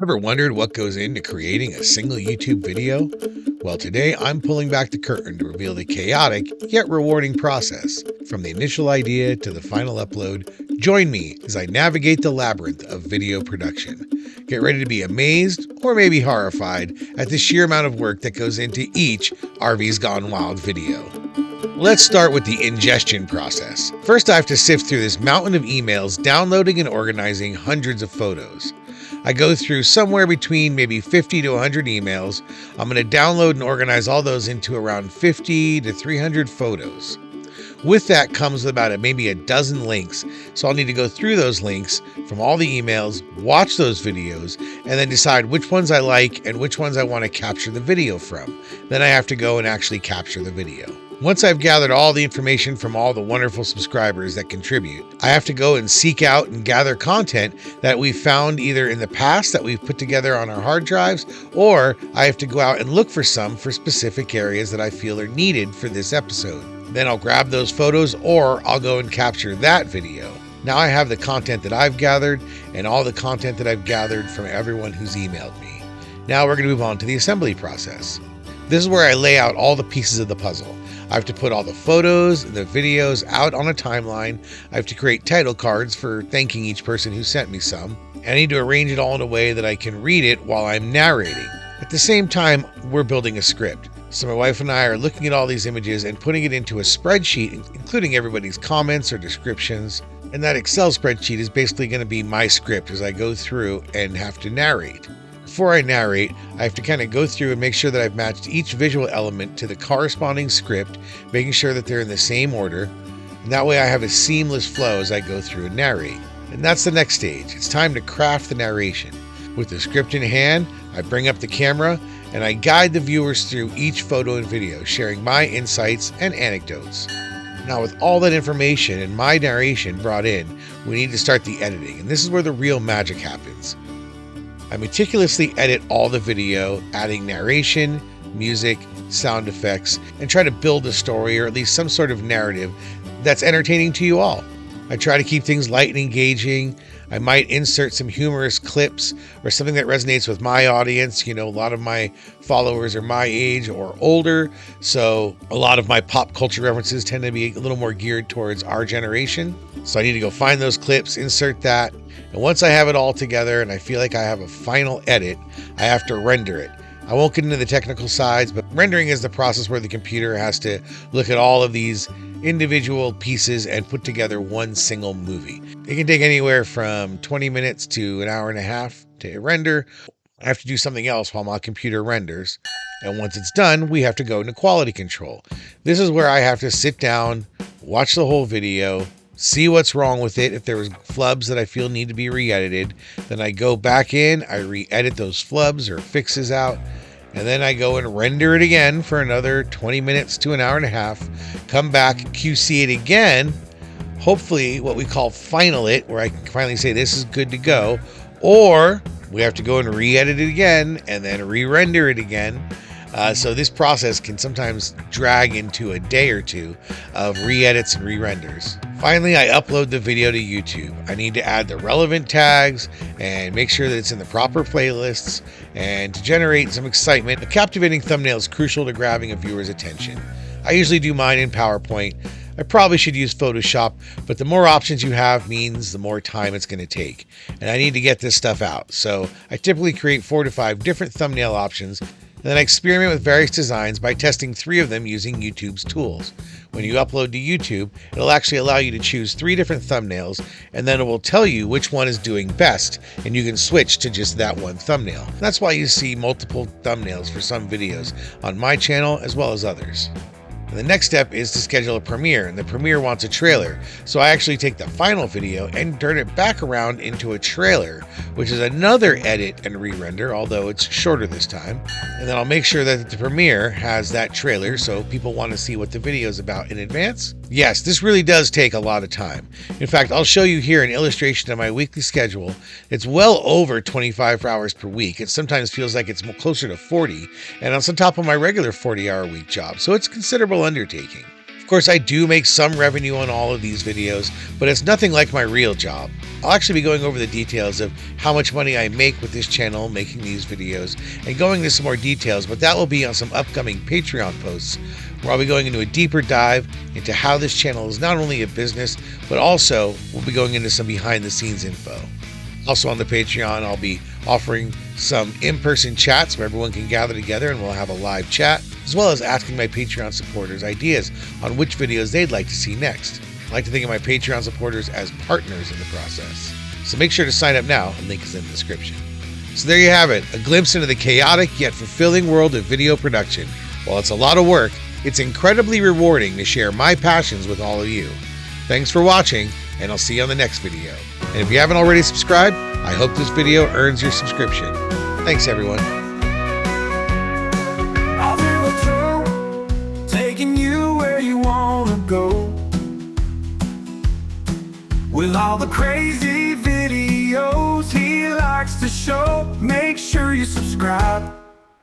Ever wondered what goes into creating a single YouTube video? Well, today I'm pulling back the curtain to reveal the chaotic yet rewarding process. From the initial idea to the final upload, join me as I navigate the labyrinth of video production. Get ready to be amazed, or maybe horrified, at the sheer amount of work that goes into each RV's Gone Wild video. Let's start with the ingestion process. First, I have to sift through this mountain of emails, downloading and organizing hundreds of photos. I go through somewhere between maybe 50 to 100 emails. I'm going to download and organize all those into around 50 to 300 photos. With that comes about maybe a dozen links, so I'll need to go through those links from all the emails, watch those videos, and then decide which ones I like and which ones I want to capture the video from. Then I have to go and actually capture the video. Once I've gathered all the information from all the wonderful subscribers that contribute, I have to go and seek out and gather content that we've found either in the past that we've put together on our hard drives, or I have to go out and look for some for specific areas that I feel are needed for this episode. Then I'll grab those photos, or I'll go and capture that video. Now I have the content that I've gathered and all the content that I've gathered from everyone who's emailed me. Now we're going to move on to the assembly process. This is where I lay out all the pieces of the puzzle. I have to put all the photos and the videos out on a timeline. I have to create title cards for thanking each person who sent me some. And I need to arrange it all in a way that I can read it while I'm narrating. At the same time, we're building a script. So my wife and I are looking at all these images and putting it into a spreadsheet, including everybody's comments or descriptions. And that Excel spreadsheet is basically going to be my script as I go through and have to narrate. Before I narrate, I have to kind of go through and make sure that I've matched each visual element to the corresponding script, making sure that they're in the same order. And that way I have a seamless flow as I go through and narrate. And that's the next stage. It's time to craft the narration. With the script in hand, I bring up the camera and I guide the viewers through each photo and video, sharing my insights and anecdotes. Now, with all that information and my narration brought in, we need to start the editing. And this is where the real magic happens. I meticulously edit all the video, adding narration, music, sound effects, and try to build a story or at least some sort of narrative that's entertaining to you all. I try to keep things light and engaging. I might insert some humorous clips or something that resonates with my audience. You know, a lot of my followers are my age or older, so a lot of my pop culture references tend to be a little more geared towards our generation. So I need to go find those clips, insert that, and once I have it all together and I feel like I have a final edit, I have to render it. I won't get into the technical sides, but rendering is the process where the computer has to look at all of these individual pieces and put together one single movie. It can take anywhere from 20 minutes to an hour and a half to render. I have to do something else while my computer renders. And once it's done, we have to go into quality control. This is where I have to sit down, watch the whole video, see what's wrong with it. If there was flubs that I feel need to be re-edited, then I go back in, I re-edit those flubs or fixes out, and then I go and render it again for another 20 minutes to an hour and a half, come back, QC it again, hopefully what we call final it, where I can finally say this is good to go, or we have to go and re-edit it again and then re-render it again. So this process can sometimes drag into a day or two of re-edits and re-renders. Finally, I upload the video to YouTube. I need to add the relevant tags and make sure that it's in the proper playlists. And to generate some excitement, a captivating thumbnail is crucial to grabbing a viewer's attention. I usually do mine in PowerPoint. I probably should use Photoshop, but the more options you have means the more time it's going to take. And I need to get this stuff out. So I typically create 4 to 5 different thumbnail options. And then I experiment with various designs by testing 3 of them using YouTube's tools. When you upload to YouTube, it'll actually allow you to choose 3 different thumbnails, and then it will tell you which one is doing best, and you can switch to just that one thumbnail. That's why you see multiple thumbnails for some videos on my channel as well as others. And the next step is to schedule a premiere, and the premiere wants a trailer. So I actually take the final video and turn it back around into a trailer, which is another edit and re-render, although it's shorter this time. And then I'll make sure that the premiere has that trailer so people want to see what the video is about in advance. Yes, this really does take a lot of time. In fact, I'll show you here an illustration of my weekly schedule. It's well over 25 hours per week. It sometimes feels like it's closer to 40, and it's on top of my regular 40-hour week job, so it's a considerable undertaking. course, I do make some revenue on all of these videos, but it's nothing like my real job. I'll actually be going over the details of how much money I make with this channel making these videos and going into some more details, but that will be on some upcoming Patreon posts where I'll be going into a deeper dive into how this channel is not only a business, but also we'll be going into some behind the scenes info. Also on the Patreon, I'll be offering some in-person chats where everyone can gather together and we'll have a live chat, as well as asking my Patreon supporters ideas on which videos they'd like to see next. I like to think of my Patreon supporters as partners in the process. So make sure to sign up now, the link is in the description. So there you have it, a glimpse into the chaotic yet fulfilling world of video production. While it's a lot of work, it's incredibly rewarding to share my passions with all of you. Thanks for watching, and I'll see you on the next video. And if you haven't already subscribed, I hope this video earns your subscription. Thanks, everyone. RVingWithJoe, taking you where you wanna go, with all the crazy videos he likes to show. Make sure you subscribe.